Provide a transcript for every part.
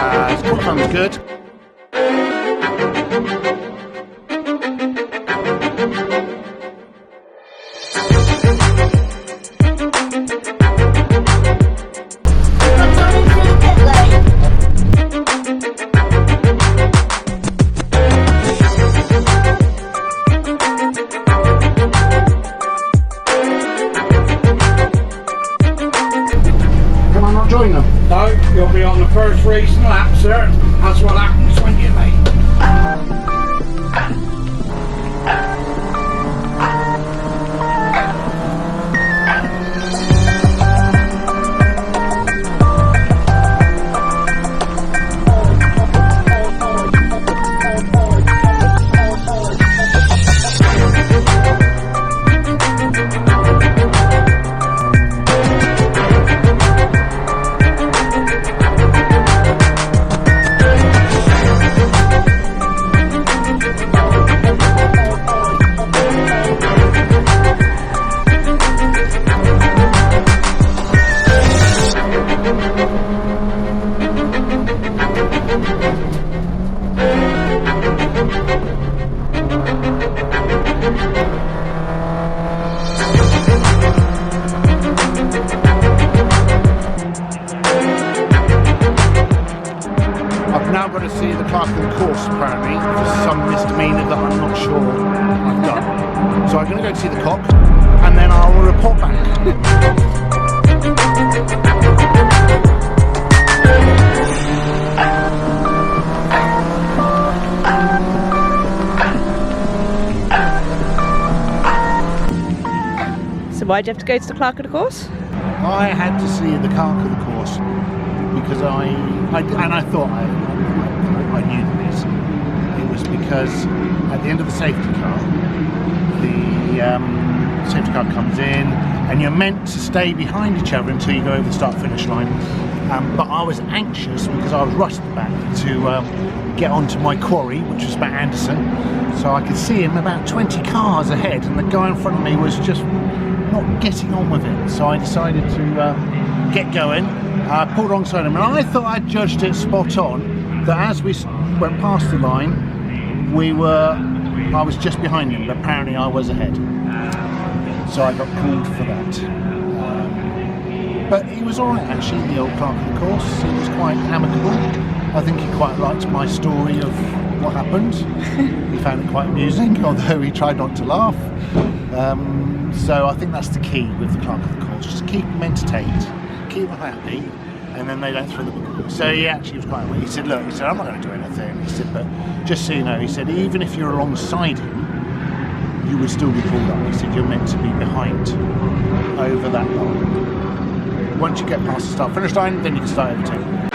Qualifying was good. Join them. No, you'll be on the first racing lap, sir. That's what happens when you're late. Now got to see the Clerk of the course apparently for some misdemeanour that I'm not sure I've done. So I'm going to go see the cop and then I will report back. So why did you have to go to the Clerk of the course? I had to see the Clerk of the course because I thought I knew this. It was because at the end of the safety car, the safety car comes in and you're meant to stay behind each other until you go over the start-finish line. But I was anxious because I was rushed back to get onto my quarry, which was Matt Anderson, so I could see him about 20 cars ahead, and the guy in front of me was just not getting on with it. So I decided to get going. I pulled alongside him, and I thought I judged it spot on. That as we went past the line, I was just behind him, but apparently I was ahead. So I got called for that. But he was alright actually, the old Clerk of the course. He was quite amicable. I think he quite liked my story of what happened. He found it quite amusing, although he tried not to laugh. So I think that's the key with the Clerk of the course. Just keep them entertained, keep them happy, and then they don't throw the book. So he actually was quite. He said, "Look," he said, "I'm not going to do anything." He said, "But just so you know," he said, "even if you're alongside him, you would still be pulled up." He said, "You're meant to be behind, over that line. Once you get past the start-finish line, then you can start overtaking."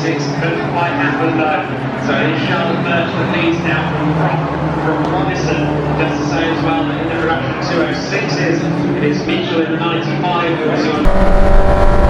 86 couldn't quite happen though. So it is Charlotte Birch that leads now from Robinson. Just to say as well that in the production 206s, it is Mitchell in the 95 who is on.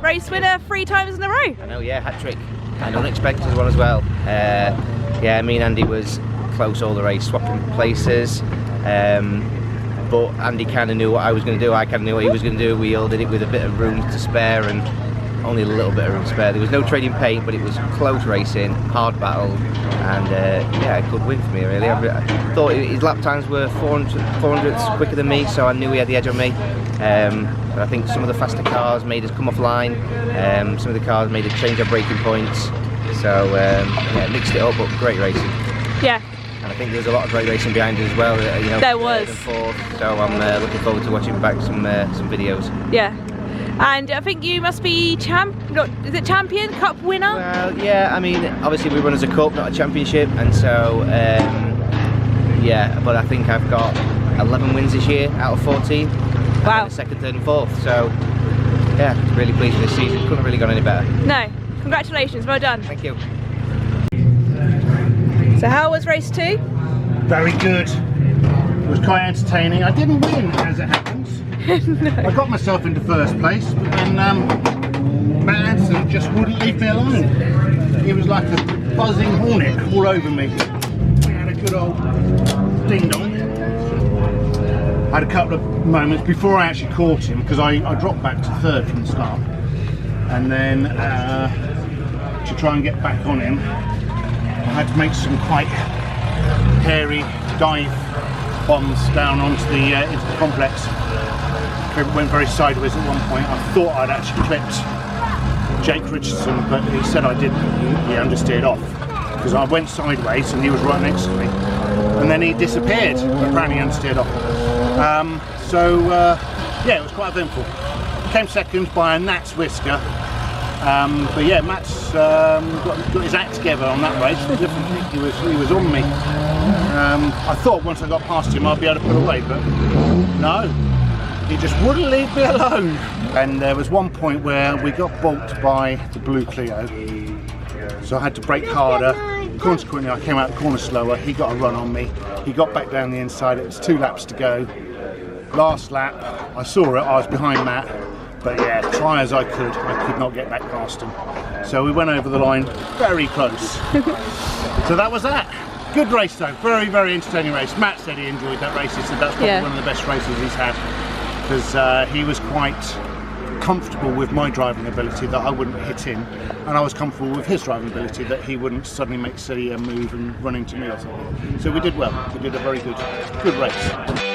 race winner 3 times in a row. I know, yeah, hat-trick. An unexpected one as well. Yeah, me and Andy was close all the race, swapping places. But Andy kind of knew what I was going to do, I kind of knew what he was going to do. We all did it with a bit of room to spare, and only a little bit of room to spare. There was no trading paint, but it was close racing, hard battle, and yeah, a good win for me really. I thought his lap times were 400ths quicker than me, so I knew he had the edge on me. But I think some of the faster cars made us come off line. Some of the cars made us change our braking points. So yeah, mixed it up, but great racing. Yeah. And I think there's a lot of great racing behind us as well. You know, there was. And fourth, so I'm looking forward to watching back some videos. Yeah. And I think you must be is it champion, cup winner? Well, yeah, I mean, obviously we run as a cup, not a championship, and so, yeah, but I think I've got 11 wins this year out of 14. Wow. Second, third and fourth, so, yeah, really pleased with this season. Couldn't have really gone any better. No, congratulations, well done. Thank you. So how was race 2? Very good. It was quite entertaining. I didn't win, as it happens. No. I got myself into first place, but then Matt Anderson just wouldn't leave me alone. He was like a buzzing hornet all over me. We had a good old ding dong. I had a couple of moments before I actually caught him, because I dropped back to third from the start, and then to try and get back on him, I had to make some quite hairy dive bombs down onto the into the complex. It went very sideways at one point. I thought I'd actually clipped Jake Richardson, but he said I didn't. He understeered off because I went sideways and he was right next to me, and then he disappeared. Apparently, he understeered off. Yeah, it was quite eventful. Came second by a gnat's whisker. But yeah, Matt's got his act together on that race. He was on me. I thought once I got past him I'd be able to put away, but no, he just wouldn't leave me alone. And there was one point where we got balked by the blue Clio, so I had to brake harder. Consequently, I came out the corner slower. He got a run on me. He got back down the inside. It was 2 laps to go. Last lap, I saw it. I was behind Matt. But yeah, try as I could not get back past him. So we went over the line very close. So that was that. Good race though, very, very entertaining race. Matt said he enjoyed that race. He said that's probably one of the best races he's had, because he was quite comfortable with my driving ability that I wouldn't hit him, and I was comfortable with his driving ability that he wouldn't suddenly make silly a move and run into me or something. So we did well. We did a very good race.